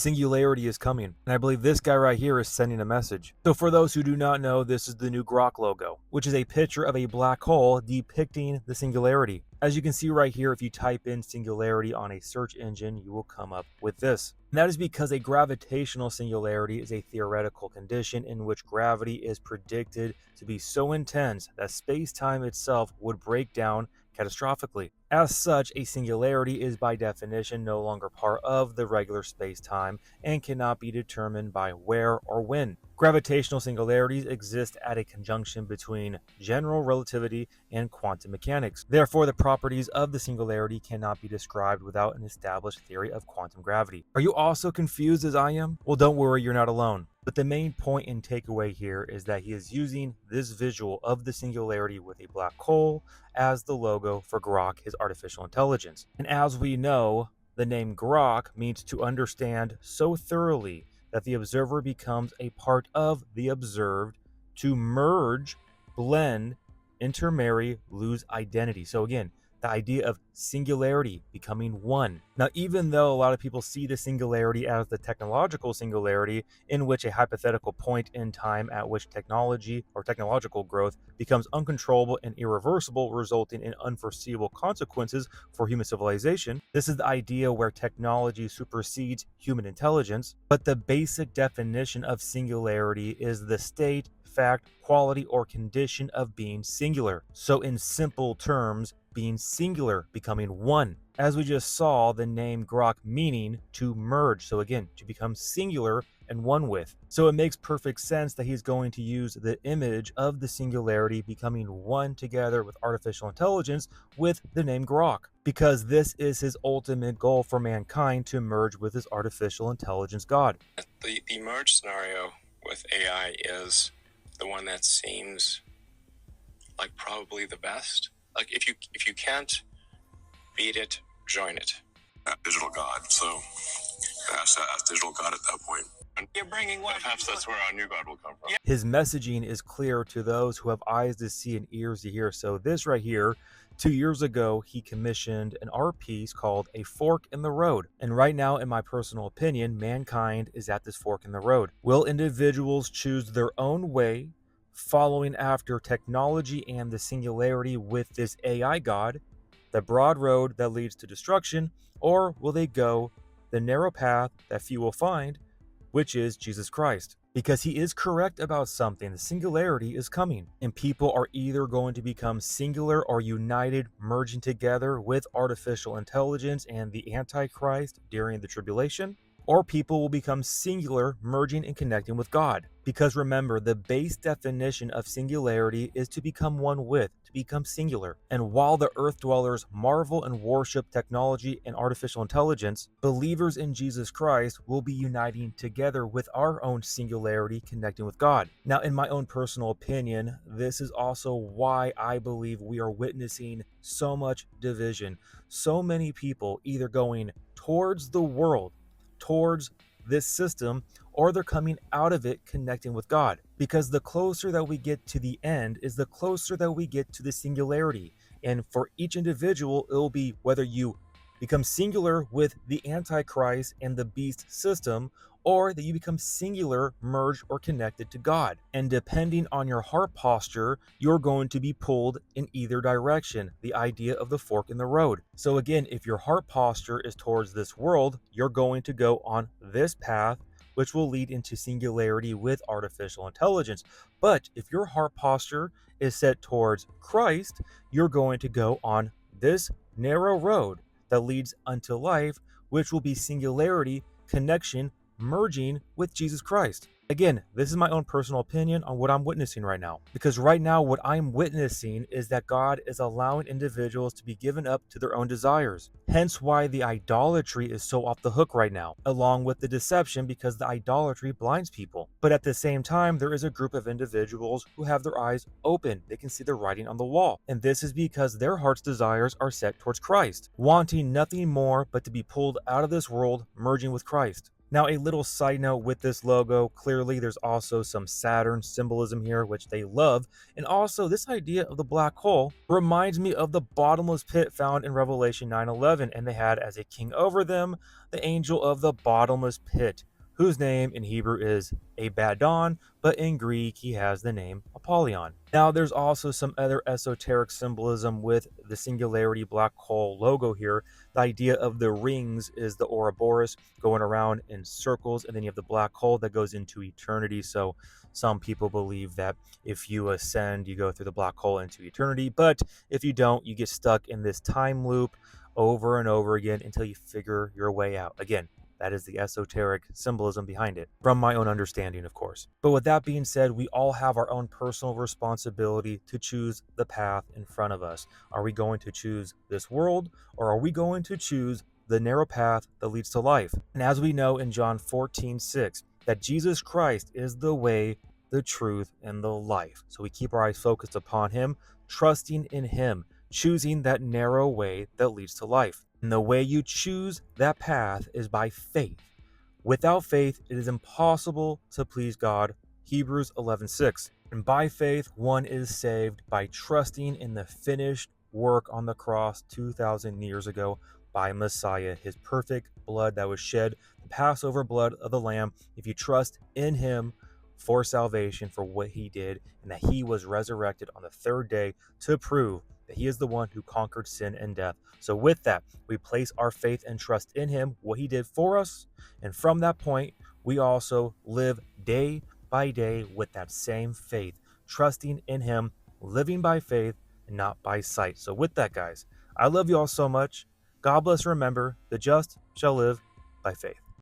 Singularity is coming, and I believe this guy right here is sending a message. So for those who do not know, this is the new Grok logo, which is a picture of a black hole depicting the singularity. As you can see right here, if you type in singularity on a search engine, you will come up with this. And that is because a gravitational singularity is a theoretical condition in which gravity is predicted to be so intense that space-time itself would break down catastrophically. As such, a singularity is by definition no longer part of the regular space-time and cannot be determined by where or when. Gravitational singularities exist at a conjunction between general relativity and quantum mechanics. Therefore, the properties of the singularity cannot be described without an established theory of quantum gravity. Are you also confused as I am? Well, don't worry, you're not alone. But the main point and takeaway here is that he is using this visual of the singularity with a black hole as the logo for Grok, his artificial intelligence. And as we know, the name Grok means to understand so thoroughly that the observer becomes a part of the observed, to merge, blend, intermarry, lose identity. So again, the idea of singularity, becoming one. Now, even though a lot of people see the singularity as the technological singularity, in which a hypothetical point in time at which technology or technological growth becomes uncontrollable and irreversible, resulting in unforeseeable consequences for human civilization, this is the idea where technology supersedes human intelligence. But the basic definition of singularity is the state, fact, quality, or condition of being singular. So in simple terms, being singular, becoming one. As we just saw, the name Grok meaning to merge. So again, to become singular and one with. So it makes perfect sense that he's going to use the image of the singularity becoming one together with artificial intelligence with the name Grok, because this is his ultimate goal for mankind, to merge with his artificial intelligence God. The merge scenario with AI is the one that seems like probably the best. Like if you can't beat it, join it. Digital God. So as digital God at that point. You're bringing what? Perhaps that's where our new God will come from. His messaging is clear to those who have eyes to see and ears to hear. So this right here, 2 years ago, he commissioned an art piece called A Fork in the Road. And right now, in my personal opinion, mankind is at this fork in the road. Will individuals choose their own way, following after technology and the singularity with this AI God, the broad road that leads to destruction, or will they go the narrow path that few will find, which is Jesus Christ? Because he is correct about something. The singularity is coming, and people are either going to become singular or united, merging together with artificial intelligence and the Antichrist during the tribulation, or people will become singular, merging and connecting with God. Because remember, the base definition of singularity is to become one with, to become singular. And while the earth dwellers marvel and worship technology and artificial intelligence, believers in Jesus Christ will be uniting together with our own singularity, connecting with God. Now, in my own personal opinion, this is also why I believe we are witnessing so much division. So many people either going towards the world, towards this system, or they're coming out of it connecting with God. Because the closer that we get to the end is the closer that we get to the singularity. And for each individual, it'll be whether you become singular with the Antichrist and the beast system, or that you become singular, merged, or connected to God. And depending on your heart posture, you're going to be pulled in either direction, the idea of the fork in the road. So again, if your heart posture is towards this world, you're going to go on this path, which will lead into singularity with artificial intelligence. But if your heart posture is set towards Christ, you're going to go on this narrow road that leads unto life, which will be singularity, connection, merging with Jesus Christ. Again, this is my own personal opinion on what I'm witnessing right now. Because right now, what I'm witnessing is that God is allowing individuals to be given up to their own desires. Hence why the idolatry is so off the hook right now, along with the deception, because the idolatry blinds people. But at the same time, there is a group of individuals who have their eyes open. They can see the writing on the wall. And this is because their heart's desires are set towards Christ, wanting nothing more but to be pulled out of this world, merging with Christ. Now, a little side note with this logo, clearly there's also some Saturn symbolism here, which they love. And also, this idea of the black hole reminds me of the bottomless pit found in Revelation 9:11, and they had as a king over them the angel of the bottomless pit, whose name in Hebrew is Abaddon, but in Greek he has the name Apollyon. Now, there's also some other esoteric symbolism with the Singularity black hole logo here. The idea of the rings is the Ouroboros going around in circles, and then you have the black hole that goes into eternity. So some people believe that if you ascend, you go through the black hole into eternity, but if you don't, you get stuck in this time loop over and over again until you figure your way out. Again, that is the esoteric symbolism behind it, from my own understanding, of course. But with that being said, we all have our own personal responsibility to choose the path in front of us. Are we going to choose this world, or are we going to choose the narrow path that leads to life? And as we know in John 14:6, that Jesus Christ is the way, the truth, and the life. So we keep our eyes focused upon Him, trusting in Him, choosing that narrow way that leads to life. And the way you choose that path is by faith. Without faith, it is impossible to please God. Hebrews 11:6. And by faith, one is saved by trusting in the finished work on the cross 2,000 years ago by Messiah, his perfect blood that was shed, the Passover blood of the Lamb. If you trust in him for salvation, for what he did, and that he was resurrected on the third day to prove that he is the one who conquered sin and death. So with that, we place our faith and trust in him, what he did for us, and from that point, we also live day by day with that same faith, trusting in him, living by faith and not by sight. So with that, guys, I love you all so much. God bless. Remember, the just shall live by faith.